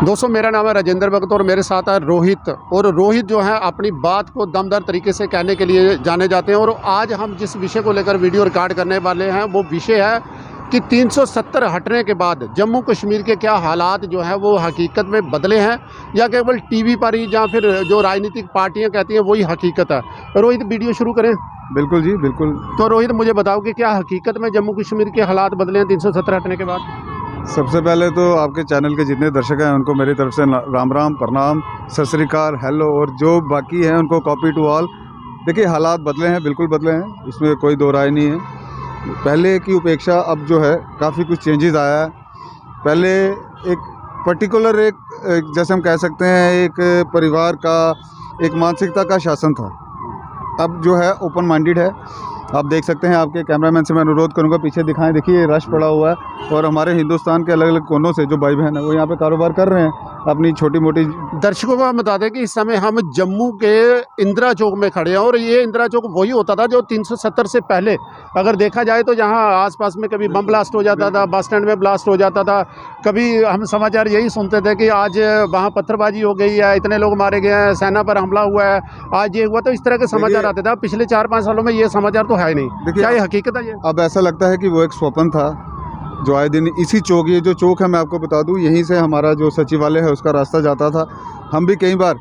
दोस्तों मेरा नाम है राजेंद्र भगत और मेरे साथ है रोहित। और रोहित जो है अपनी बात को दमदार तरीके से कहने के लिए जाने जाते हैं। और आज हम जिस विषय को लेकर वीडियो रिकॉर्ड करने वाले हैं वो विषय है कि 370 हटने के बाद जम्मू कश्मीर के क्या हालात जो है वो हकीकत में बदले हैं या केवल टीवी पर ही या फिर जो राजनीतिक पार्टियां कहती हैं वही हकीकत है। रोहित वीडियो शुरू करें। बिल्कुल जी बिल्कुल। तो रोहित मुझे बताओ कि क्या हकीकत में जम्मू कश्मीर के हालात बदले हैं 370 हटने के बाद? सबसे पहले तो आपके चैनल के जितने दर्शक हैं उनको मेरी तरफ से राम राम, प्रणाम, सत श्री अकाल, हेलो। और जो बाकी हैं उनको कॉपी टू ऑल। देखिए हालात बदले हैं, बिल्कुल बदले हैं, इसमें कोई दो राय नहीं है। पहले की उपेक्षा अब जो है काफ़ी कुछ चेंजेस आया है। पहले एक पर्टिकुलर एक जैसे हम कह सकते हैं एक परिवार का एक मानसिकता का शासन था। अब जो है ओपन माइंडेड है। आप देख सकते हैं, आपके कैमरामैन से मैं अनुरोध करूंगा पीछे दिखाएं। देखिए रश पड़ा हुआ है और हमारे हिंदुस्तान के अलग अलग कोनों से जो भाई बहन है वो यहाँ पे कारोबार कर रहे हैं अपनी छोटी मोटी। दर्शकों को हम बता दें कि इस समय हम जम्मू के इंदिरा चौक में खड़े हैं और ये इंदिरा चौक वही होता था जो 370 से पहले अगर देखा जाए तो जहाँ आसपास में कभी बम ब्लास्ट हो जाता था, बस स्टैंड में ब्लास्ट हो जाता था, कभी हम समाचार यही सुनते थे कि आज वहाँ पत्थरबाजी हो गई है, इतने लोग मारे गए हैं, सेना पर हमला हुआ है, आज ये हुआ। तो इस तरह के समाचार आते थे। पिछले 4-5 सालों में ये समाचार तो है ही नहीं। क्या ये हकीकत है? ये अब ऐसा लगता है कि वो एक स्वप्न था जो आए दिन इसी चौक, ये जो चौक है मैं आपको बता दूं, यहीं से हमारा जो सचिवालय है उसका रास्ता जाता था। हम भी कई बार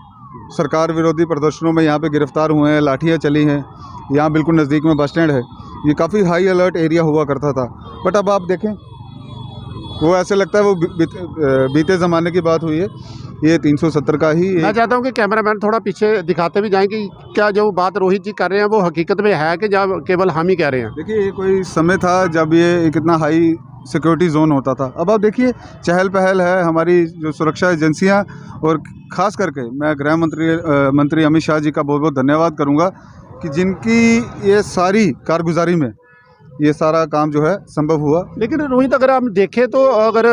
सरकार विरोधी प्रदर्शनों में यहाँ पे गिरफ्तार हुए हैं, लाठियाँ चली हैं। यहाँ बिल्कुल नज़दीक में बस स्टैंड है, ये काफ़ी हाई अलर्ट एरिया हुआ करता था। बट अब आप देखें वो ऐसे लगता है वो बीते ज़माने की बात हुई है। ये 370 का ही। मैं चाहता हूँ कि कैमरामैन थोड़ा पीछे दिखाते भी जाएं कि क्या जो बात रोहित जी कर रहे हैं वो हकीकत में है कि जब केवल हम ही कह रहे हैं। देखिए ये कोई समय था जब ये कितना हाई सिक्योरिटी जोन होता था। अब आप देखिए चहल पहल है, हमारी जो सुरक्षा एजेंसियां और ख़ास करके मैं गृह मंत्री अमित शाह जी का बहुत बहुत धन्यवाद करूंगा कि जिनकी ये सारी कारगुजारी में ये सारा काम जो है संभव हुआ। लेकिन रोहित अगर हम देखें तो अगर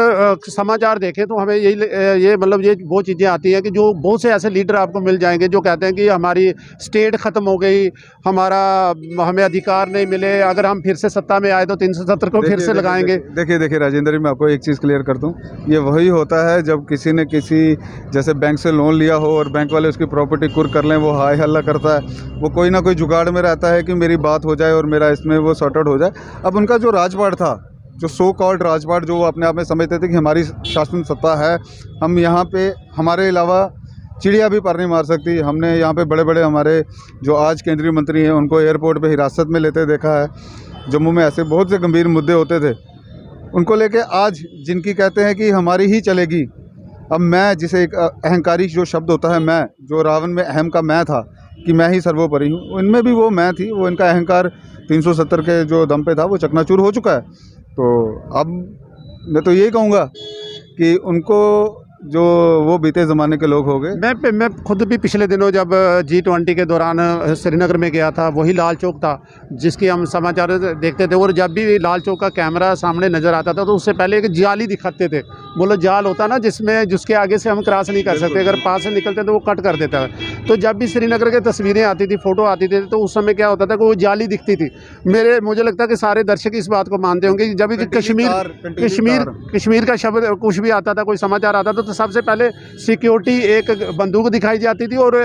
समाचार देखें तो हमें ये मतलब ये वो चीज़ें आती हैं कि जो बहुत से ऐसे लीडर आपको मिल जाएंगे जो कहते हैं कि हमारी स्टेट ख़त्म हो गई, हमें अधिकार नहीं मिले, अगर हम फिर से सत्ता में आए तो 370 को फिर से लगाएंगे। देखिए राजेंद्र जी, मैं आपको एक चीज़ क्लियर कर दूँ। ये वही होता है जब किसी ने किसी जैसे बैंक से लोन लिया हो और बैंक वाले उसकी प्रॉपर्टी कुर्क कर लें, वो हाय हल्ला करता है, वो कोई ना कोई जुगाड़ में रहता है कि मेरी बात हो जाए और मेरा इसमें वो सॉर्ट आउट हो जाए। अब उनका जो राजपाट था, जो सो कॉल्ड राजपाट, जो वो अपने आप में समझते थे कि हमारी शासन सत्ता है, हम यहाँ पे हमारे अलावा चिड़िया भी पर नहीं मार सकती। हमने यहाँ पे बड़े बड़े हमारे जो आज केंद्रीय मंत्री हैं उनको एयरपोर्ट पे हिरासत में लेते देखा है। जम्मू में ऐसे बहुत से गंभीर मुद्दे होते थे, उनको लेके आज जिनकी कहते हैं कि हमारी ही चलेगी। अब मैं जिसे एक अहंकारी जो शब्द होता है, मैं जो रावण में अहम का मैं था कि मैं ही सर्वोपरि हूँ, उनमें भी वो मैं थी। वो इनका अहंकार 370 के जो दम पे था वो चकनाचूर हो चुका है। तो अब मैं तो यही कहूँगा कि उनको जो वो बीते ज़माने के लोग हो गए। मैं खुद भी पिछले दिनों जब G20 के दौरान श्रीनगर में गया था, वही लाल चौक था जिसकी हम समाचार देखते थे। और जब भी लाल चौक का कैमरा सामने नज़र आता था तो उससे पहले एक जाली दिखाते थे, बोलो जाल होता ना जिसके आगे से हम क्रॉस नहीं कर सकते, अगर पास से निकलते तो वो कट कर देता है। तो जब भी श्रीनगर की तस्वीरें आती थी, फ़ोटो आती थी, तो उस समय क्या होता था कि वो जाली दिखती थी। मुझे लगता है कि सारे दर्शक इस बात को मानते होंगे कि जब कश्मीर का शब्द कुछ भी आता था, कोई समाचार आता था, तो सबसे पहले सिक्योरिटी एक बंदूक दिखाई जाती थी और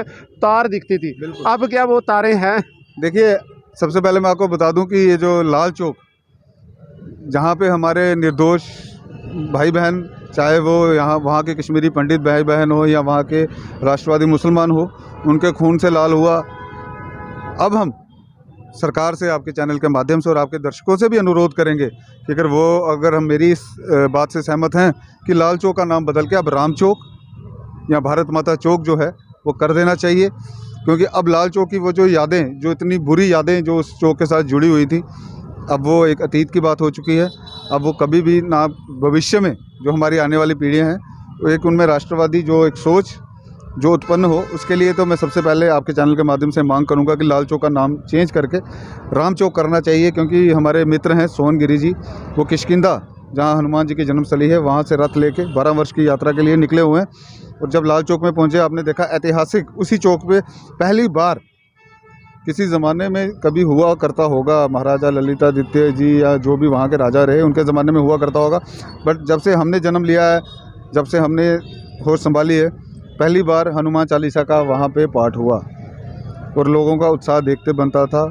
तार दिखती थी। अब क्या वो तारें हैं? देखिए सबसे पहले मैं आपको बता दूं कि ये जो लाल चौक, जहाँ पे हमारे निर्दोष भाई बहन, चाहे वो यहाँ वहाँ के कश्मीरी पंडित भाई बहन हो या वहाँ के राष्ट्रवादी मुसलमान हो, उनके खून से लाल हुआ। अब हम सरकार से, आपके चैनल के माध्यम से और आपके दर्शकों से भी अनुरोध करेंगे कि अगर हम मेरी इस बात से सहमत हैं कि लाल चौक का नाम बदल के अब राम चौक या भारत माता चौक जो है वो कर देना चाहिए। क्योंकि अब लाल चौक की वो जो यादें, जो इतनी बुरी यादें जो उस चौक के साथ जुड़ी हुई थी, अब वो एक अतीत की बात हो चुकी है। अब वो कभी भी ना, भविष्य में जो हमारी आने वाली पीढ़ियाँ हैं, तो एक उनमें राष्ट्रवादी जो एक सोच जो उत्पन्न हो, उसके लिए तो मैं सबसे पहले आपके चैनल के माध्यम से मांग करूंगा कि लाल चौक का नाम चेंज करके राम चौक करना चाहिए। क्योंकि हमारे मित्र हैं सोन गिरी जी, वो किष्किंधा जहां हनुमान जी की जन्मस्थली है, वहां से रथ लेके 12 वर्ष की यात्रा के लिए निकले हुए हैं। और जब लाल चौक में पहुंचे, आपने देखा ऐतिहासिक उसी चौक पे पहली बार किसी ज़माने में कभी हुआ करता होगा, महाराजा ललितादित्य जी या जो भी वहाँ के राजा रहे उनके ज़माने में हुआ करता होगा। बट जब से हमने जन्म लिया है, जब से हमने होश संभाली है, पहली बार हनुमान चालीसा का वहाँ पे पाठ हुआ और लोगों का उत्साह देखते बनता था।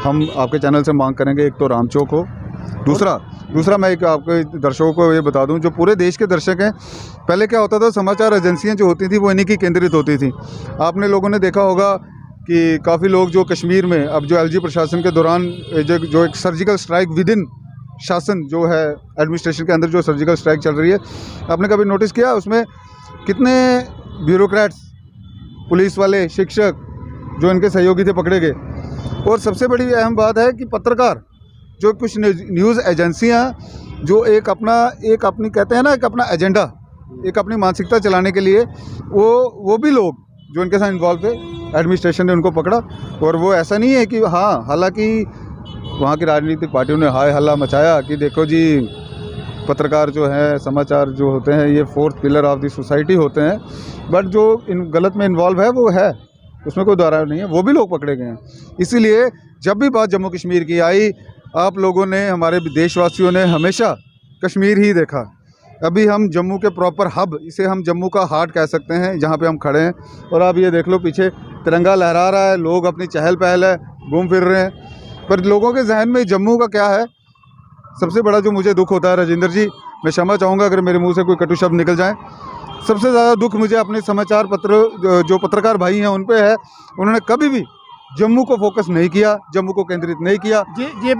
हम आपके चैनल से मांग करेंगे, एक तो राम चौक हो, दूसरा मैं एक आपके दर्शकों को ये बता दूं, जो पूरे देश के दर्शक हैं, पहले क्या होता था, समाचार एजेंसियां जो होती थी वो इन्हीं की केंद्रित होती थी। आपने लोगों ने देखा होगा कि काफ़ी लोग जो कश्मीर में अब जो एलजी प्रशासन के दौरान जो एक सर्जिकल स्ट्राइक विद इन शासन जो है, एडमिनिस्ट्रेशन के अंदर जो सर्जिकल स्ट्राइक चल रही है, आपने कभी नोटिस किया उसमें कितने ब्यूरोक्रेट्स, पुलिस वाले, शिक्षक जो इनके सहयोगी थे पकड़े गए। और सबसे बड़ी अहम बात है कि पत्रकार, जो कुछ न्यूज़ एजेंसियां जो एक अपनी कहते हैं ना, एक अपना एजेंडा, एक अपनी मानसिकता चलाने के लिए वो भी लोग जो इनके साथ इन्वॉल्व थे, एडमिनिस्ट्रेशन ने उनको पकड़ा। और वो ऐसा नहीं है कि हाँ, हालांकि वहाँ की राजनीतिक पार्टियों ने हाय हल्ला मचाया कि देखो जी, पत्रकार जो है, समाचार जो होते हैं, ये fourth pillar of the society होते हैं, बट जो इन गलत में इन्वॉल्व है वो है, उसमें कोई दोहरा नहीं है, वो भी लोग पकड़े गए हैं। इसीलिए जब भी बात जम्मू कश्मीर की आई, आप लोगों ने, हमारे देशवासियों ने हमेशा कश्मीर ही देखा। अभी हम जम्मू के प्रॉपर हब, इसे हम जम्मू का हार्ट कह सकते हैं, जहाँ पे हम खड़े हैं। और आप ये देख लो, पीछे तिरंगा लहरा रहा है, लोग अपनी चहल पहल है, घूम फिर रहे हैं। पर लोगों के जहन में जम्मू का क्या है, सबसे बड़ा जो मुझे दुख होता है, राजेंद्र जी, मैं क्षमा चाहूँगा अगर मेरे मुंह से कोई कटु शब्द निकल जाए, सबसे ज़्यादा दुख मुझे अपने समाचार पत्र जो पत्रकार भाई हैं उन पे है। उन्होंने कभी भी जम्मू को फोकस नहीं किया, जम्मू को केंद्रित नहीं किया। ये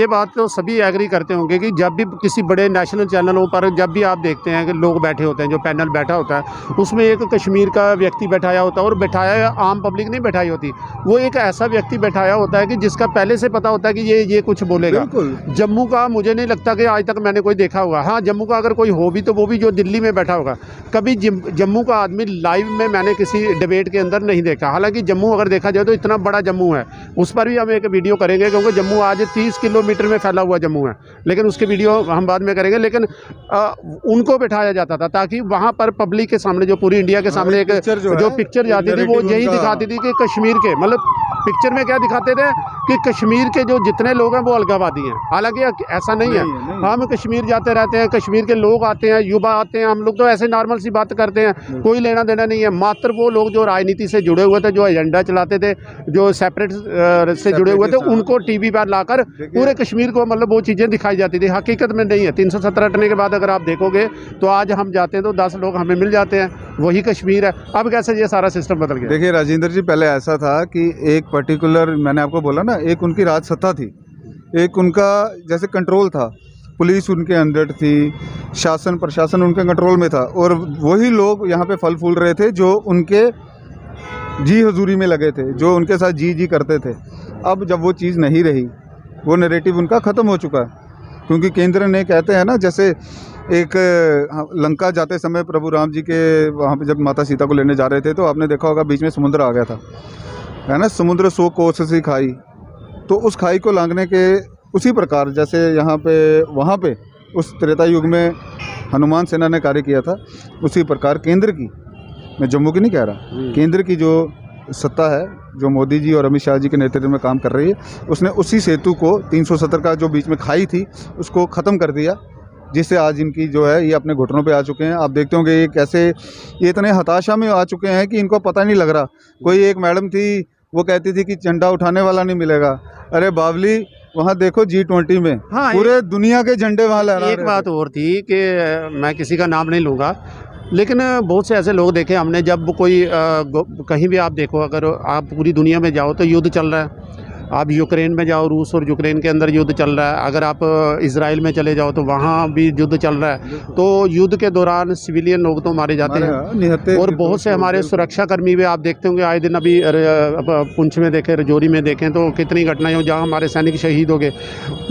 बात तो सभी एग्री करते होंगे कि जब भी किसी बड़े नेशनल चैनलों पर जब भी आप देखते हैं कि लोग बैठे होते हैं, जो पैनल बैठा होता है, उसमें एक कश्मीर का व्यक्ति बैठाया होता है, और बैठाया आम पब्लिक नहीं बैठाई होती, वो एक ऐसा व्यक्ति बैठाया होता है कि जिसका पहले से पता होता है कि ये कुछ बोलेगा। जम्मू का मुझे नहीं लगता कि आज तक मैंने कोई देखा होगा। हाँ, जम्मू का अगर कोई हो भी तो वो भी जो दिल्ली में बैठा होगा। कभी जम्मू का आदमी लाइव में मैंने किसी डिबेट के अंदर नहीं देखा। हालांकि जम्मू अगर देखा जाए तो इतना बड़ा जम्मू है, उस पर भी हम एक वीडियो करेंगे, क्योंकि जम्मू आज 30 किलोमीटर में फैला हुआ जम्मू है, लेकिन उसकी वीडियो हम बाद में करेंगे। लेकिन उनको बैठाया जाता था ताकि वहां पर पब्लिक के सामने, जो पूरी इंडिया के सामने एक जो पिक्चर जाती थी, वो यही दिखाती थी कि कश्मीर के, मतलब पिक्चर में क्या दिखाते थे कि कश्मीर के जो जितने लोग हैं वो अलगावादी हैं। हालांकि ऐसा नहीं है। हम कश्मीर जाते रहते हैं, कश्मीर के लोग आते हैं, युवा आते हैं, हम लोग तो ऐसे नॉर्मल सी बात करते हैं, कोई लेना देना नहीं है। मात्र वो लोग जो राजनीति से जुड़े हुए थे, जो एजेंडा चलाते थे, जो सेपरेट से जुड़े हुए थे, उनको टीवी पर लाकर पूरे कश्मीर को मतलब वो चीज़ें दिखाई जाती थी। हकीकत में नहीं है। 370 हटने के बाद अगर आप देखोगे तो आज हम जाते हैं तो 10 लोग हमें मिल जाते हैं, वही कश्मीर है। अब कैसे ये सारा सिस्टम बदल गया? देखिए राजेंद्र जी, पहले ऐसा था कि एक पर्टिकुलर, मैंने आपको बोला ना, एक उनकी राज सत्ता थी, एक उनका जैसे कंट्रोल था, पुलिस उनके अंडर थी, शासन प्रशासन उनके कंट्रोल में था, और वही लोग यहाँ पे फल फूल रहे थे जो उनके जी हजूरी में लगे थे, जो उनके साथ जी करते थे। अब जब वो चीज़ नहीं रही, वो नैरेटिव उनका ख़त्म हो चुका है, क्योंकि केंद्र ने, कहते हैं ना, जैसे एक लंका जाते समय प्रभु राम जी के वहाँ पे जब माता सीता को लेने जा रहे थे, तो आपने देखा होगा बीच में समुद्र आ गया था, है ना, समुद्र 100 कोस सी खाई। तो उस खाई को लांघने के उसी प्रकार जैसे यहाँ पे वहाँ पे उस त्रेता युग में हनुमान सेना ने कार्य किया था, उसी प्रकार केंद्र की, मैं जम्मू की नहीं कह रहा, केंद्र की जो सत्ता है, जो मोदी जी और अमित शाह जी के नेतृत्व में काम कर रही है, उसने उसी सेतु को 370 का जो बीच में खाई थी उसको ख़त्म कर दिया, जिससे आज इनकी जो है ये अपने घुटनों पे आ चुके हैं। आप देखते होंगे ये कैसे, ये इतने हताशा में आ चुके हैं कि इनको पता नहीं लग रहा। कोई एक मैडम थी, वो कहती थी कि झंडा उठाने वाला नहीं मिलेगा। अरे बावली, वहाँ देखो G20 में पूरे दुनिया के झंडे वहाँ लहरा रहे थे। एक बात और थी कि मैं किसी का नाम नहीं लूँगा, लेकिन बहुत से ऐसे लोग देखे हमने, जब कोई कहीं भी आप देखो, अगर आप पूरी दुनिया में जाओ तो युद्ध चल रहा है। आप यूक्रेन में जाओ, रूस और यूक्रेन के अंदर युद्ध चल रहा है। अगर आप इजराइल में चले जाओ तो वहाँ भी युद्ध चल रहा है। तो युद्ध के दौरान सिविलियन लोग तो मारे जाते हैं, और बहुत से हमारे सुरक्षा कर्मी भी आप देखते होंगे आए दिन। अभी पुंछ में देखें, रजौरी में देखें तो कितनी घटनाएं हो जहाँ हमारे सैनिक शहीद हो गए।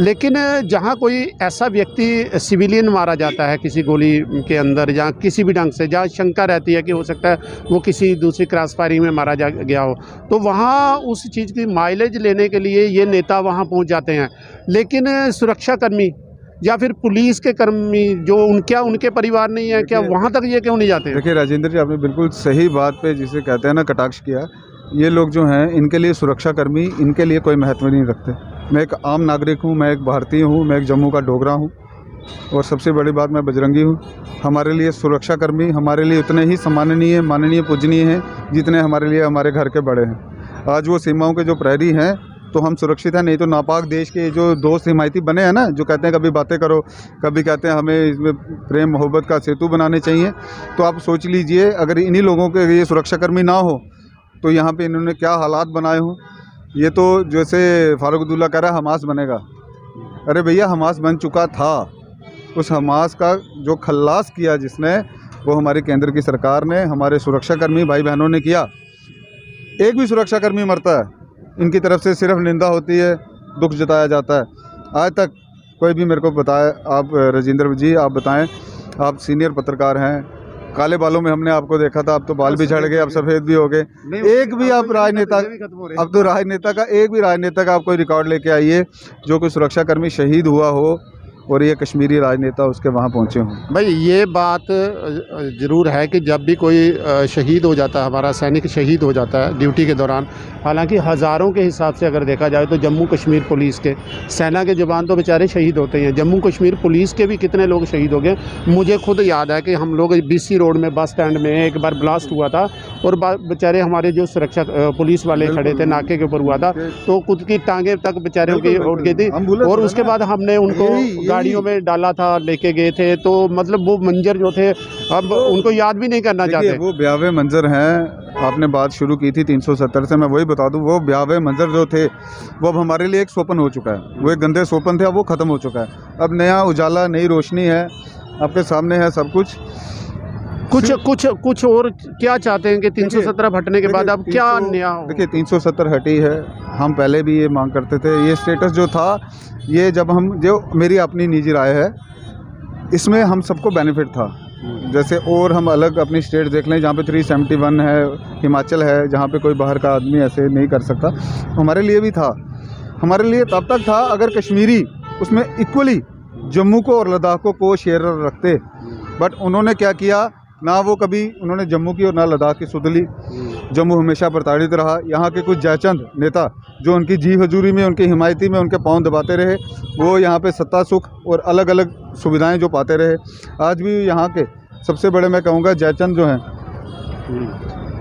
लेकिन जहाँ कोई ऐसा व्यक्ति सिविलियन मारा जाता है किसी गोली के अंदर, जहाँ किसी भी ढंग से, जहाँ शंका रहती है कि हो सकता है वो किसी दूसरी क्रॉस फायरिंग में मारा गया हो, तो वहाँ उस चीज़ की माइलेज लेने के लिए ये नेता वहां पहुंच जाते हैं। लेकिन सुरक्षा कर्मी या फिर पुलिस के कर्मी जो उनके परिवार नहीं है, क्या वहां तक ये क्यों नहीं जाते? देखिए राजेंद्र जी, आपने बिल्कुल सही बात पे, जिसे कहते हैं ना, कटाक्ष किया। ये लोग जो हैं, इनके लिए सुरक्षा कर्मी, इनके लिए कोई महत्व नहीं रखते। मैं एक आम नागरिक हूँ, मैं एक भारतीय हूँ, मैं एक जम्मू का डोगरा हूँ, और सबसे बड़ी बात, मैं बजरंगी हूँ। हमारे लिए सुरक्षाकर्मी हमारे लिए उतने ही सम्माननीय, माननीय, पूजनीय हैं जितने हमारे लिए हमारे घर के बड़े हैं। आज वो सीमाओं के जो प्रहरी हैं तो हम सुरक्षित हैं, नहीं तो नापाक देश के जो दोस्त हिमायती बने हैं ना, जो कहते हैं कभी बातें करो, कभी कहते हैं हमें इसमें प्रेम मोहब्बत का सेतु बनाने चाहिए। तो आप सोच लीजिए, अगर इन्हीं लोगों के ये सुरक्षाकर्मी ना हो तो यहाँ पे इन्होंने क्या हालात बनाए हों। ये तो जैसे फारूक अब्दुल्ला कह रहा है हमास बनेगा, अरे भैया हमास बन चुका था। उस हमास का जो खल्लास किया जिसने, वो हमारी केंद्र की सरकार ने, हमारे सुरक्षाकर्मी भाई बहनों ने किया। एक भी सुरक्षाकर्मी मरता है इनकी तरफ से सिर्फ निंदा होती है, दुख जताया जाता है। आज तक कोई भी मेरे को बताए, आप राजेंद्र जी आप बताएं, आप सीनियर पत्रकार हैं, काले बालों में हमने आपको देखा था, अब तो बाल भी झड़ गए, अब सफ़ेद भी हो गए। एक भी आप राजनेता, अब तो राजनेता का एक भी राजनेता का आप कोई रिकॉर्ड लेके आइए जो कोई सुरक्षाकर्मी शहीद हुआ हो और ये कश्मीरी राजनेता उसके वहाँ पहुँचे हों। भाई ये बात ज़रूर है कि जब भी कोई शहीद हो जाता है, हमारा सैनिक शहीद हो जाता है ड्यूटी के दौरान, हालांकि हज़ारों के हिसाब से अगर देखा जाए तो जम्मू कश्मीर पुलिस के, सेना के जवान तो बेचारे शहीद होते हैं, जम्मू कश्मीर पुलिस के भी कितने लोग शहीद हो गए। मुझे खुद याद है कि हम लोग BC रोड में बस स्टैंड में एक बार ब्लास्ट हुआ था और बेचारे हमारे जो सुरक्षा पुलिस वाले खड़े थे, नाके के ऊपर हुआ था, तो खुद की टांगें तक बेचारों की उठ गई थी और उसके बाद हमने उनको गाड़ियों में डाला था, लेके गए थे। तो मतलब वो मंजर जो थे अब उनको याद भी नहीं करना चाहते। वो ब्यावे मंजर हैं। आपने बात शुरू की थी 370 से, मैं वही बता दूं, वो ब्यावे मंजर जो थे वो अब हमारे लिए एक स्वप्न हो चुका है। वो एक गंदे स्वप्न थे, अब वो ख़त्म हो चुका है। अब नया उजाला, नई रोशनी है, आपके सामने है सब कुछ। कुछ और क्या चाहते हैं कि 317 हटने के बाद अब क्या नया हो? देखिए 370 हटी है, हम पहले भी ये मांग करते थे। ये स्टेटस जो था, ये जब हम, जो मेरी अपनी निजी राय है, इसमें हम सबको बेनिफिट था। जैसे और हम अलग अपनी स्टेट देख लें जहाँ पे 371 है, हिमाचल है जहाँ पे कोई बाहर का आदमी ऐसे नहीं कर सकता, हमारे लिए भी था। हमारे लिए तब तक था अगर कश्मीरी उसमें इक्वली जम्मू को और लद्दाख को शेयर रखते। बट उन्होंने क्या किया, ना वो कभी उन्होंने जम्मू की और ना लद्दाख की सुध ली। जम्मू हमेशा प्रताड़ित रहा। यहाँ के कुछ जयचंद नेता जो उनकी जी हजूरी में, उनकी हिमायती में उनके पाँव दबाते रहे, वो यहाँ पे सत्ता सुख और अलग अलग सुविधाएं जो पाते रहे। आज भी यहाँ के सबसे बड़े मैं कहूँगा जयचंद जो हैं,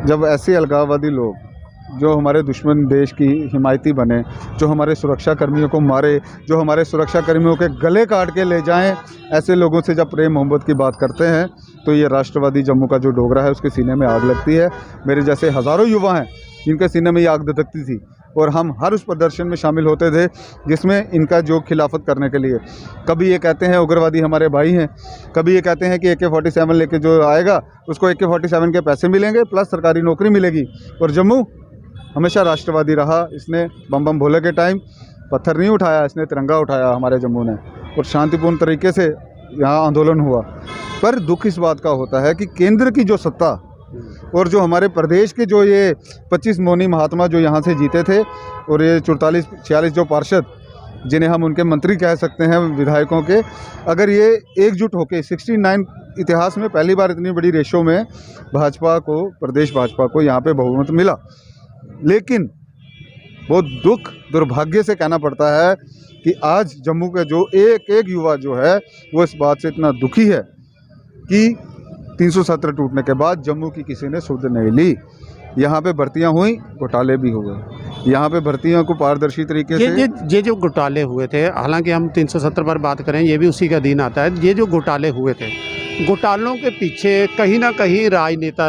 जब ऐसे अलगाववादी लोग जो हमारे दुश्मन देश की हिमायती बने, जो हमारे सुरक्षा कर्मियों को मारे, जो हमारे सुरक्षा कर्मियों के गले काट के ले जाएं, ऐसे लोगों से जब प्रेम मोहब्बत की बात करते हैं तो ये राष्ट्रवादी जम्मू का जो डोगरा है उसके सीने में आग लगती है। मेरे जैसे हज़ारों युवा हैं जिनके सीने में ये आग धधकती थी और हम हर उस प्रदर्शन में शामिल होते थे जिसमें इनका जो खिलाफत करने के लिए, कभी ये कहते हैं उग्रवादी हमारे भाई हैं, कभी ये कहते हैं कि AK-47 लेके जो आएगा उसको AK-47 के पैसे मिलेंगे प्लस सरकारी नौकरी मिलेगी। और जम्मू हमेशा राष्ट्रवादी रहा। इसने बम भोले के टाइम पत्थर नहीं उठाया, इसने तिरंगा उठाया हमारे जम्मू ने, और शांतिपूर्ण तरीके से यहाँ आंदोलन हुआ। पर दुख इस बात का होता है कि केंद्र की जो सत्ता और जो हमारे प्रदेश के जो ये 25 मौनी महात्मा जो यहाँ से जीते थे और ये 44-46 जो पार्षद जिन्हें हम उनके मंत्री कह सकते हैं विधायकों के, अगर ये एकजुट होकर 69 इतिहास में पहली बार इतनी बड़ी रेशो में भाजपा को, प्रदेश भाजपा को यहाँ पे बहुमत मिला। लेकिन बहुत दुख दुर्भाग्य से कहना पड़ता है कि आज जम्मू का जो एक युवा जो है वो इस बात से इतना दुखी है कि 370 टूटने के बाद जम्मू की किसी ने सुध नहीं ली। यहाँ पे भर्तियाँ हुई, घोटाले भी हुए। यहाँ पे भर्तियों को पारदर्शी तरीके से ये जो घोटाले हुए थे, हालांकि हम 370 पर बात करें ये भी उसी का अधीन आता है। ये जो घोटाले हुए थे, घोटालों के पीछे कहीं ना कहीं राजनेता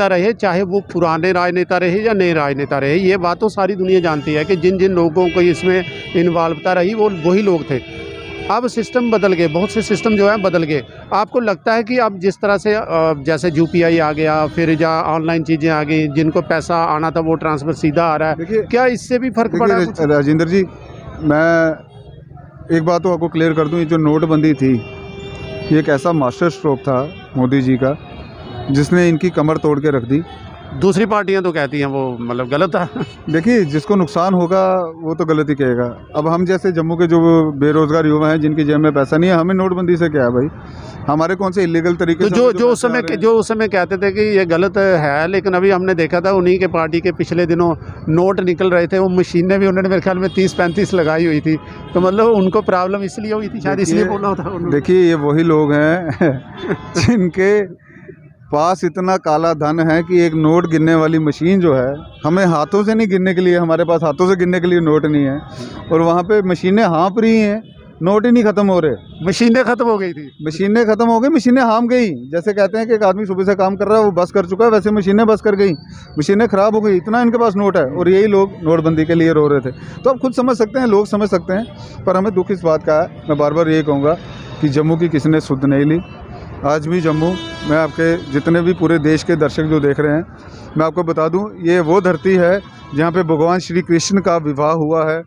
रहे, चाहे वो पुराने राजनेता रहे या नए राजनेता रहे। ये बात तो सारी दुनिया जानती है कि जिन जिन लोगों को इसमें इन्वॉल्वता रही वो वही लोग थे। अब सिस्टम बदल गए, बहुत से सिस्टम जो है बदल गए। आपको लगता है कि अब जिस तरह से जैसे UPI आ गया, फिर जहाँ ऑनलाइन चीज़ें आ गई, जिनको पैसा आना था वो ट्रांसफ़र सीधा आ रहा है, क्या इससे भी फ़र्क पड़ा? राजेंद्र जी, मैं एक बात तो आपको क्लियर कर दूं, ये जो नोटबंदी थी ये एक ऐसा मास्टर स्ट्रोक था मोदी जी का जिसने इनकी कमर तोड़ के रख दी। दूसरी पार्टियां तो कहती हैं वो मतलब गलत है। देखिए, जिसको नुकसान होगा वो तो गलत ही कहेगा। अब हम जैसे जम्मू के जो बेरोजगार युवा हैं जिनकी जेब में पैसा नहीं है, हमें नोटबंदी से क्या है भाई? हमारे कौन से इलीगल तरीके तो से जो हमें जो उस पैसे आ समय रहे हैं? जो उस समय कहते थे कि ये गलत है, लेकिन अभी हमने देखा था उन्हीं के पार्टी के पिछले दिनों नोट निकल रहे थे, वो मशीनें भी उन्होंने मेरे ख्याल में 30-35 लगाई हुई थी। तो मतलब उनको प्रॉब्लम इसलिए हुई थी, शायद इसलिए बोला था उन्होंने। देखिए, ये वही लोग हैं जिनके पास इतना काला धन है कि एक नोट गिनने वाली मशीन जो है, हमें हाथों से नहीं गिनने के लिए, हमारे पास हाथों से गिनने के लिए नोट नहीं है, और वहाँ पे मशीनें हाँप रही हैं, नोट ही नहीं ख़त्म हो रहे। मशीनें खत्म हो गई थी। मशीनें ख़त्म हो गई, मशीनें हाँप गई। जैसे कहते हैं कि एक आदमी सुबह से काम कर रहा है, वो बस कर चुका है, वैसे मशीनें बस कर गई, मशीनें ख़राब हो गई, इतना इनके पास नोट है, और यही लोग नोटबंदी के लिए रो रहे थे। तो आप खुद समझ सकते हैं, लोग समझ सकते हैं, पर हमें दुख इस बात का है। मैं बार बार यही कहूँगा कि जम्मू की किसी ने सुध नहीं ली। आज भी जम्मू, मैं आपके जितने भी पूरे देश के दर्शक जो देख रहे हैं, मैं आपको बता दूं, ये वो धरती है जहाँ पे भगवान श्री कृष्ण का विवाह हुआ है।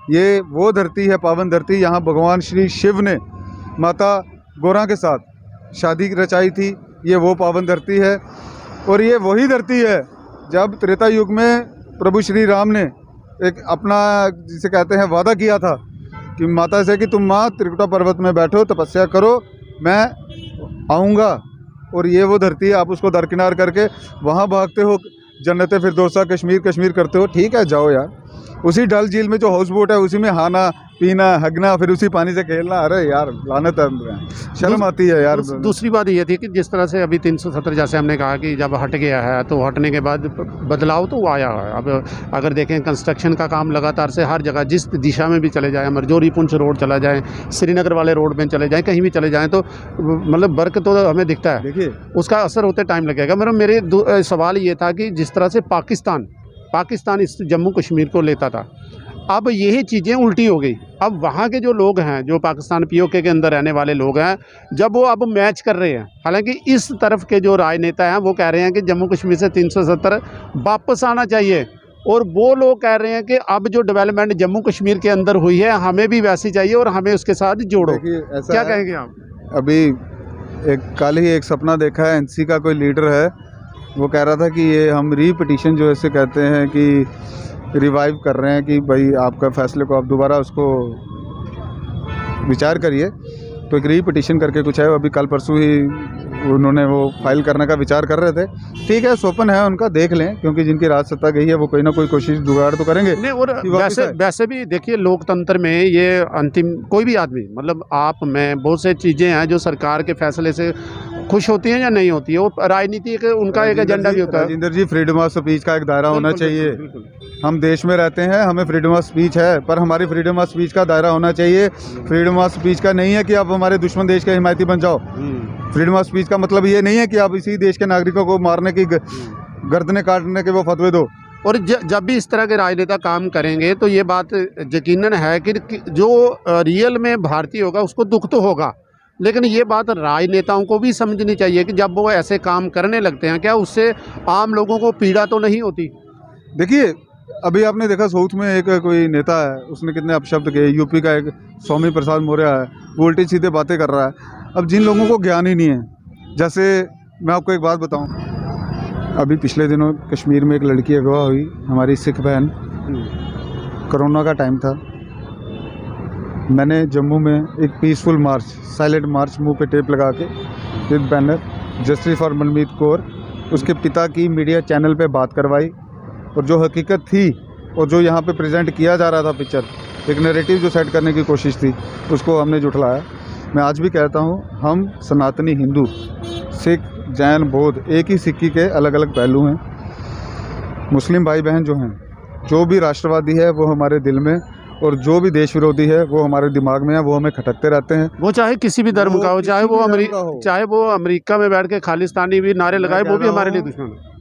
ये वो धरती है, पावन धरती, यहाँ भगवान श्री शिव ने माता गौरा के साथ शादी रचाई थी। ये वो पावन धरती है, और ये वही धरती है जब त्रेता युग में प्रभु श्री राम ने एक अपना, जिसे कहते हैं, वादा किया था कि माता से कि तुम माँ त्रिकुटा पर्वत में बैठो, तपस्या करो, मैं आऊँगा। और ये वो धरती है, आप उसको दरकिनार करके वहाँ भागते हो, जन्नत फिरदौसा कश्मीर कश्मीर करते हो। ठीक है, जाओ यार, उसी डल झील में जो हाउस बोट है उसी में नहाना पीना हगना, फिर उसी पानी से खेलना। अरे यार, लानत है, शर्म आती है यार। दूसरी बात ये थी कि जिस तरह से अभी 370 जैसे हमने कहा कि जब हट गया है, तो हटने के बाद बदलाव तो आया है। अब अगर देखें, कंस्ट्रक्शन का काम लगातार से हर जगह, जिस दिशा में भी चले जाएँ, मरजोरी पुंछ रोड चला जाएँ, श्रीनगर वाले रोड में चले जाएँ, कहीं भी चले जाएँ, तो मतलब वर्क तो हमें दिखता है। देखिए, उसका असर होते टाइम लगेगा। मेरे सवाल ये था कि जिस तरह से पाकिस्तान इस जम्मू कश्मीर को लेता था, अब यही चीज़ें उल्टी हो गई। अब वहाँ के जो लोग हैं, जो पाकिस्तान पीओके के अंदर रहने वाले लोग हैं, जब वो अब मैच कर रहे हैं, हालांकि इस तरफ के जो राजनेता हैं वो कह रहे हैं कि जम्मू कश्मीर से 370 वापस आना चाहिए, और वो लोग कह रहे हैं कि अब जो डेवलपमेंट जम्मू कश्मीर के अंदर हुई है हमें भी वैसी चाहिए और हमें उसके साथ जोड़ो। क्या कहेंगे आप? अभी कल ही एक सपना देखा है, एनसी का कोई लीडर है, वो कह रहा था कि ये हम रीपिटिशन जो ऐसे कहते हैं कि रिवाइव कर रहे हैं, कि भाई आपका फैसले को आप दोबारा उसको विचार करिए। तो एक रीपिटिशन करके कुछ है, अभी कल परसों ही उन्होंने वो फाइल करने का विचार कर रहे थे। ठीक है, स्वप्न है उनका, देख लें, क्योंकि जिनकी राज सत्ता गई है वो कोई ना कोई कोशिश जुगाड़ तो करेंगे। नहीं, और वैसे भी देखिए, लोकतंत्र में ये अंतिम, कोई भी आदमी, मतलब आप, मैं, बहुत से चीज़ें हैं जो सरकार के फैसले से खुश होती हैं या नहीं होती है, वो राजनीति के उनका एक एजेंडा भी होता है। राजेंद्र जी, फ्रीडम ऑफ स्पीच का एक दायरा होना चाहिए। बिल्कुल। हम देश में रहते हैं, हमें फ्रीडम ऑफ स्पीच है, पर हमारी फ्रीडम ऑफ स्पीच का दायरा होना चाहिए। फ्रीडम ऑफ स्पीच का नहीं है कि आप हमारे दुश्मन देश के हिमायती बन जाओ। फ्रीडम ऑफ स्पीच का मतलब ये नहीं है कि आप इसी देश के नागरिकों को मारने की, गर्दनें काटने के वो फतवे दो। और जब भी इस तरह के राजनेता काम करेंगे तो ये बात यकीनन है कि जो रियल में भारतीय होगा उसको दुख तो होगा, लेकिन ये बात राजनेताओं को भी समझनी चाहिए कि जब वो ऐसे काम करने लगते हैं, क्या उससे आम लोगों को पीड़ा तो नहीं होती? देखिए, अभी आपने देखा साउथ में एक कोई नेता है, उसने कितने अपशब्द किए। यूपी का एक स्वामी प्रसाद मौर्य है, वो उल्टी सीधे बातें कर रहा है। अब जिन लोगों को ज्ञान ही नहीं है, जैसे मैं आपको एक बात बताऊं, अभी पिछले दिनों कश्मीर में एक लड़की अगवा हुई, हमारी सिख बहन। कोरोना का टाइम था, मैंने जम्मू में एक पीसफुल मार्च, साइलेंट मार्च, मुंह पे टेप लगा के विद बैनर जस्टिस फॉर मनमीत कौर, उसके पिता की मीडिया चैनल पे बात करवाई, और जो हकीकत थी और जो यहाँ पे प्रेजेंट किया जा रहा था पिक्चर, एक नैरेटिव जो सेट करने की कोशिश थी, उसको हमने जुटलाया। मैं आज भी कहता हूँ, हम सनातनी हिंदू, सिख, जैन, बौद्ध, एक ही सिक्की के अलग अलग पहलू हैं। मुस्लिम भाई बहन जो हैं, जो भी राष्ट्रवादी है वो हमारे दिल में, और जो भी देश विरोधी है वो हमारे दिमाग में है, वो हमें खटकते रहते हैं। वो चाहे किसी भी धर्म का हो, चाहे वो अमेरिका में बैठ के खालिस्तानी भी नारे लगाए, वो भी हमारे लिए दुश्मन है।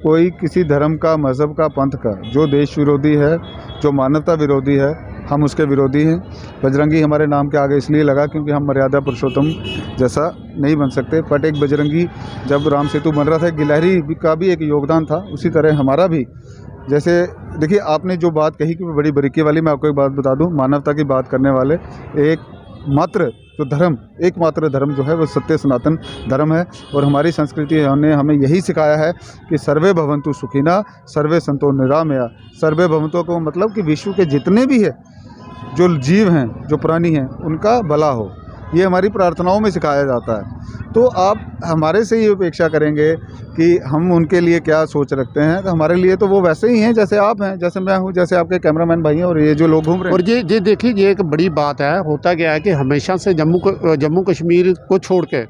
कोई किसी धर्म का, मज़हब का, पंथ का जो देश विरोधी है, जो मानवता विरोधी है, हम उसके विरोधी हैं। बजरंगी हमारे नाम के आगे इसलिए लगा क्योंकि हम मर्यादा पुरुषोत्तम जैसा नहीं बन सकते। बट एक बजरंगी, जब राम सेतु बन रहा था, गिलहरी का भी एक योगदान था, उसी तरह हमारा भी। जैसे देखिए, आपने जो बात कही कि बड़ी बारीकी वाली, मैं आपको एक बात बता दूं, मानवता की बात करने वाले एक मात्र जो धर्म, एकमात्र धर्म जो है वो सत्य सनातन धर्म है। और हमारी संस्कृति ने हमें यही सिखाया है कि सर्वे भवन्तु सुखिनः सर्वे सन्तो निरामया। सर्वे भवन्तु को मतलब कि विश्व के जितने भी है जो जीव हैं, जो प्राणी हैं, उनका भला हो, ये हमारी प्रार्थनाओं में सिखाया जाता है। तो आप हमारे से ये अपेक्षा करेंगे कि हम उनके लिए क्या सोच रखते हैं, तो हमारे लिए तो वो वैसे ही हैं जैसे आप हैं, जैसे मैं हूँ, जैसे आपके कैमरामैन भाई हैं और ये जो लोग घूम रहे हैं। और ये देखिए, ये एक बड़ी बात है। होता क्या है कि हमेशा से जम्मू कश्मीर को छोड़ के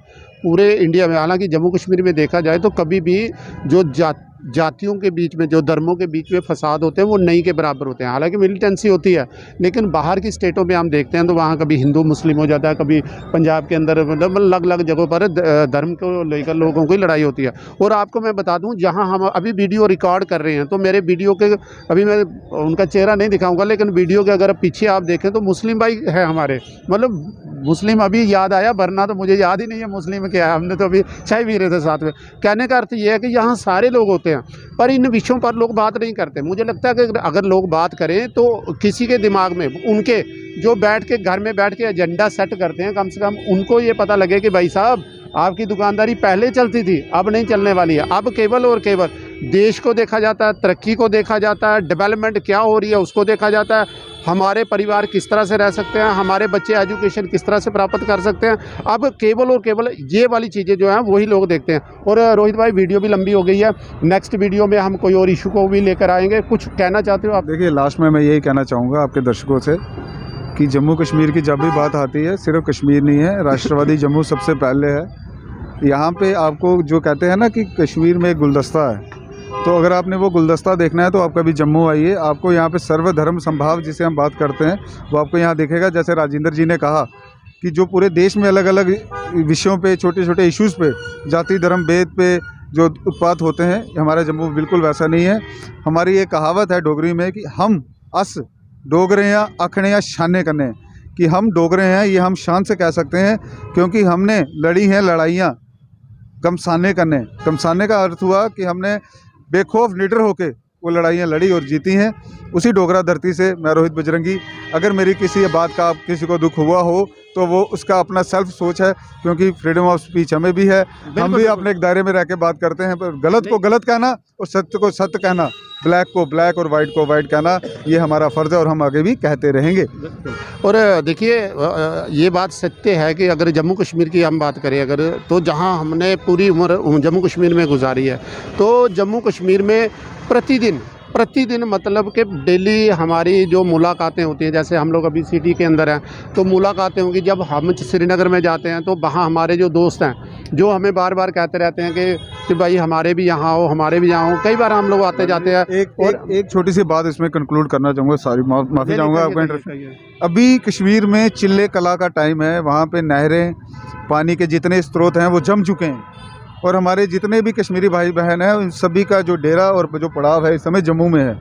पूरे इंडिया में, हालांकि जम्मू कश्मीर में देखा जाए तो कभी भी जो जातियों के बीच में, जो धर्मों के बीच में फसाद होते हैं वो नहीं के बराबर होते हैं। हालांकि मिलिटेंसी होती है, लेकिन बाहर की स्टेटों में हम देखते हैं तो वहाँ कभी हिंदू मुस्लिम हो जाता है, कभी पंजाब के अंदर मतलब अलग अलग जगहों पर धर्म को लेकर लोगों की लड़ाई होती है। और आपको मैं बता दूं, जहाँ हम अभी वीडियो रिकॉर्ड कर रहे हैं तो मेरे वीडियो के, अभी मैं उनका चेहरा नहीं दिखाऊंगा, लेकिन वीडियो के अगर पीछे आप देखें तो मुस्लिम भाई है हमारे, मतलब मुस्लिम अभी याद आया, वरना तो मुझे याद ही नहीं है मुस्लिम क्या है। हमने तो अभी चाय पी रहे थे साथ में। कहने का अर्थ ये है कि यहाँ सारे लोग होते हैं, पर इन विषयों पर लोग बात नहीं करते। मुझे लगता है कि अगर लोग बात करें तो किसी के दिमाग में, उनके जो बैठ के घर में बैठ के एजेंडा सेट करते हैं, कम से कम उनको ये पता लगे कि भाई साहब आपकी दुकानदारी पहले चलती थी, अब नहीं चलने वाली है। अब केवल और केवल देश को देखा जाता है, तरक्की को देखा जाता है, डेवलपमेंट क्या हो रही है उसको देखा जाता है, हमारे परिवार किस तरह से रह सकते हैं, हमारे बच्चे एजुकेशन किस तरह से प्राप्त कर सकते हैं। अब केवल और केवल ये वाली चीज़ें जो हैं वही लोग देखते हैं। और रोहित भाई, वीडियो भी लंबी हो गई है, नेक्स्ट वीडियो में हम कोई और इशू को भी लेकर आएंगे। कुछ कहना चाहते हो आप? देखिए, लास्ट में मैं यही कहना चाहूँगा आपके दर्शकों से कि जम्मू कश्मीर की जब भी बात आती है, सिर्फ कश्मीर नहीं है, राष्ट्रवादी जम्मू सबसे पहले है। यहाँ पे आपको जो कहते हैं ना कि कश्मीर में एक गुलदस्ता है, तो अगर आपने वो गुलदस्ता देखना है तो आप कभी जम्मू आइए। आपको यहाँ पे सर्वधर्म संभाव जिसे हम बात करते हैं वो आपको यहाँ दिखेगा। जैसे राजेंद्र जी ने कहा कि जो पूरे देश में अलग अलग विषयों पे, छोटे छोटे इश्यूज़ पे, जाति धर्म भेद पे जो उत्पात होते हैं, हमारा जम्मू बिल्कुल वैसा नहीं है। हमारी एक कहावत है डोगरी में कि हम अस डोगरे या अखने या शाने करने, कि हम डोगरे हैं, ये हम शान से कह सकते हैं क्योंकि हमने लड़ी हैं लड़ाइयाँ कमसाने करने। कमसाने का अर्थ हुआ कि हमने बेखौफ निडर होके वो लड़ाइयाँ लड़ी और जीती हैं। उसी डोगरा धरती से मैं रोहित बजरंगी, अगर मेरी किसी बात का किसी को दुख हुआ हो तो वो उसका अपना सेल्फ सोच है, क्योंकि फ्रीडम ऑफ स्पीच हमें भी है। हम भी अपने एक दायरे में रह के बात करते हैं, पर गलत को गलत कहना और सत्य को सत्य कहना, ब्लैक को ब्लैक और वाइट को वाइट कहना, ये हमारा फ़र्ज़ है और हम आगे भी कहते रहेंगे। और देखिए, ये बात सत्य है कि अगर जम्मू कश्मीर की हम बात करें अगर, तो जहां हमने पूरी उम्र जम्मू कश्मीर में गुजारी है, तो जम्मू कश्मीर में प्रतिदिन मतलब कि डेली हमारी जो मुलाकातें होती हैं, जैसे हम लोग अभी सिटी के अंदर हैं तो मुलाकातें होंगी। जब हम श्रीनगर में जाते हैं तो वहाँ हमारे जो दोस्त हैं जो हमें बार बार कहते रहते हैं कि भाई हमारे भी यहाँ हो, हमारे भी यहाँ हो। कई बार हम लोग आते जाते हैं। एक छोटी सी बात इसमें कंक्लूड करना चाहूँगा, सॉरी माफ़ी चाहूँगा आपका इंटरव्यू। अभी कश्मीर में चिल्ले कला का टाइम है, वहाँ पे नहरें, पानी के जितने स्रोत हैं वो जम चुके हैं और हमारे जितने भी कश्मीरी भाई बहन हैं उन सभी का जो डेरा और जो पड़ाव है इस समय जम्मू में है।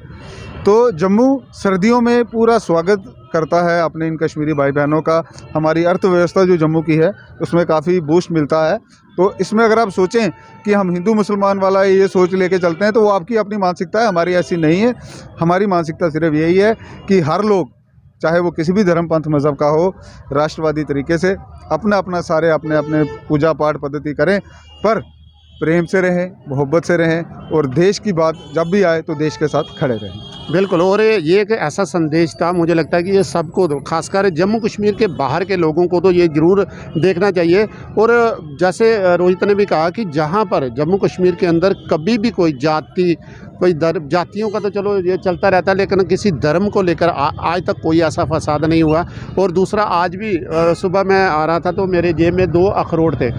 तो जम्मू सर्दियों में पूरा स्वागत करता है अपने इन कश्मीरी भाई बहनों का। हमारी अर्थव्यवस्था जो जम्मू की है उसमें काफ़ी बूस्ट मिलता है। तो इसमें अगर आप सोचें कि हम हिंदू मुसलमान वाला ये सोच लेके चलते हैं तो वो आपकी अपनी मानसिकता है, हमारी ऐसी नहीं है। हमारी मानसिकता सिर्फ यही है कि हर लोग, चाहे वो किसी भी धर्म पंथ मज़हब का हो, राष्ट्रवादी तरीके से अपना अपना सारे अपने अपने पूजा पाठ पद्धति करें, पर प्रेम से रहें, मोहब्बत से रहें और देश की बात जब भी आए तो देश के साथ खड़े रहें। बिल्कुल। और ये एक ऐसा संदेश था, मुझे लगता है कि ये सबको, खासकर जम्मू कश्मीर के बाहर के लोगों को तो ये ज़रूर देखना चाहिए। और जैसे रोहित ने भी कहा कि जहाँ पर जम्मू कश्मीर के अंदर कभी भी कोई जाति, कोई धर्म, जातियों का तो चलो ये चलता रहता है, लेकिन किसी धर्म को लेकर आज तक कोई ऐसा फसाद नहीं हुआ। और दूसरा, आज भी सुबह मैं आ रहा था तो मेरे जेब में 2 अखरोट थे।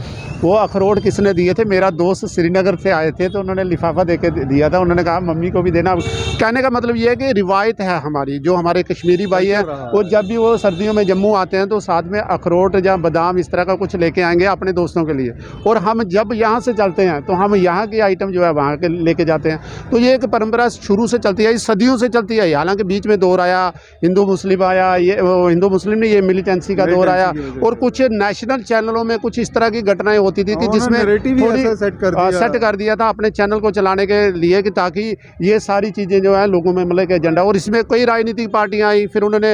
वो अखरोट किसने दिए थे? मेरा दोस्त श्रीनगर से आए थे तो उन्होंने लिफाफा दे के दिया था। उन्होंने कहा मम्मी को भी देना। कहने का मतलब ये है कि रिवायत है हमारी, जो हमारे कश्मीरी भाई हैं वो जब भी वो सर्दियों में जम्मू आते हैं तो साथ में अखरोट या बादाम इस तरह का कुछ लेके आएंगे अपने दोस्तों के लिए। और हम जब यहाँ से चलते हैं तो हम यहाँ की आइटम जो है वहाँ के लेके जाते हैं। तो ये एक परंपरा शुरू से चलती आई, सदियों से चलती आई। हालांकि बीच में दौर आया, हिंदू मुस्लिम आया, ये हिंदू मुस्लिम ने ये मिलिटेंसी का दौर आया, और कुछ नेशनल चैनलों में कुछ इस तरह की घटनाएं होती थी कि जिसमें थोड़ी सेट कर दिया था अपने चैनल को चलाने के लिए, कि ताकि ये सारी चीज़ें जो है लोगों में मतलब एजेंडा। और इसमें कई राजनीतिक पार्टियां आई, फिर उन्होंने,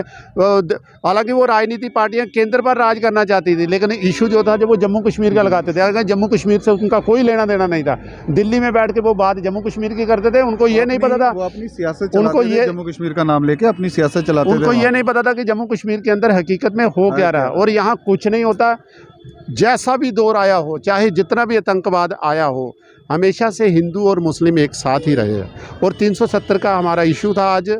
हालांकि वो राजनीतिक पार्टियां केंद्र पर राज करना चाहती थी, लेकिन इशू जो था जब वो जम्मू कश्मीर का लगाते थे, अगर जम्मू कश्मीर से उनका कोई लेना देना नहीं था। दिल्ली में बैठ के वो बात जम्मू कश्मीर की करते थे, उनको ये नहीं पता था, वो अपनी सियासत उनको ये जम्मू कश्मीर का नाम लेके अपनी सियासत चलाते थे। उनको ये नहीं पता था कि जम्मू कश्मीर के अंदर हकीकत में हो क्या रहा है। और यहाँ कुछ नहीं होता। जैसा भी दौर आया हो, चाहे जितना भी आतंकवाद आया हो, हमेशा से हिंदू और मुस्लिम एक साथ ही रहे हैं। और 370 का हमारा इशू था आज,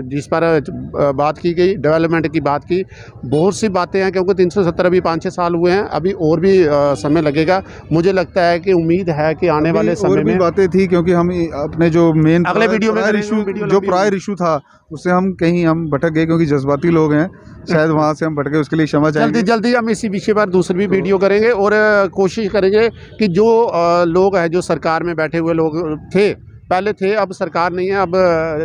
जिस पर बात की गई, डेवलपमेंट की बात की। बहुत सी बातें हैं, क्योंकि 370 अभी 5-6 साल हुए हैं, अभी और भी समय लगेगा। मुझे लगता है कि उम्मीद है कि आने वाले समय में बातें थी, क्योंकि हम अपने जो मेन अगले वीडियो में जो प्रायर इशू था उससे हम भटक गए, क्योंकि जज्बाती लोग हैं, शायद वहाँ से हम भटके, उसके लिए क्षमा चाहेंगे। जल्दी हम इसी विषय पर दूसरी भी वीडियो करेंगे, और कोशिश करेंगे कि जो लोग हैं, जो सरकार में बैठे हुए लोग पहले थे, अब सरकार नहीं है, अब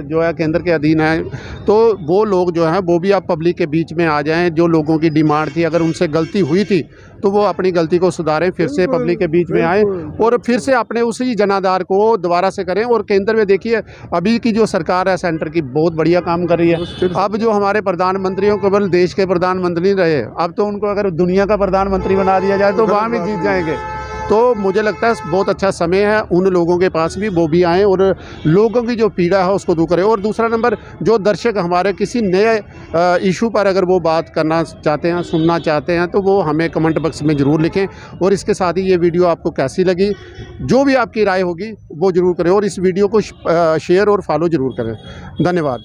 जो है केंद्र के अधीन है, तो वो लोग जो हैं वो भी अब पब्लिक के बीच में आ जाएं। जो लोगों की डिमांड थी, अगर उनसे गलती हुई थी तो वो अपनी गलती को सुधारें, फिर से पब्लिक के बीच में आए, और फिर से अपने उसी जनाधार को दोबारा से करें। और केंद्र में देखिए, अभी की जो सरकार है सेंटर की, बहुत बढ़िया काम कर रही है। अब जो हमारे प्रधानमंत्रियों केवल देश के प्रधानमंत्री रहे, अब तो उनको अगर दुनिया का प्रधानमंत्री बना दिया जाए तो वहाँ भी जीत जाएंगे। तो मुझे लगता है बहुत अच्छा समय है उन लोगों के पास भी, वो भी आएँ और लोगों की जो पीड़ा है उसको दूर करें। और दूसरा नंबर, जो दर्शक हमारे किसी नए इशू पर अगर वो बात करना चाहते हैं, सुनना चाहते हैं, तो वो हमें कमेंट बॉक्स में ज़रूर लिखें। और इसके साथ ही ये वीडियो आपको कैसी लगी, जो भी आपकी राय होगी वो ज़रूर करें, और इस वीडियो को शेयर और फॉलो ज़रूर करें। धन्यवाद।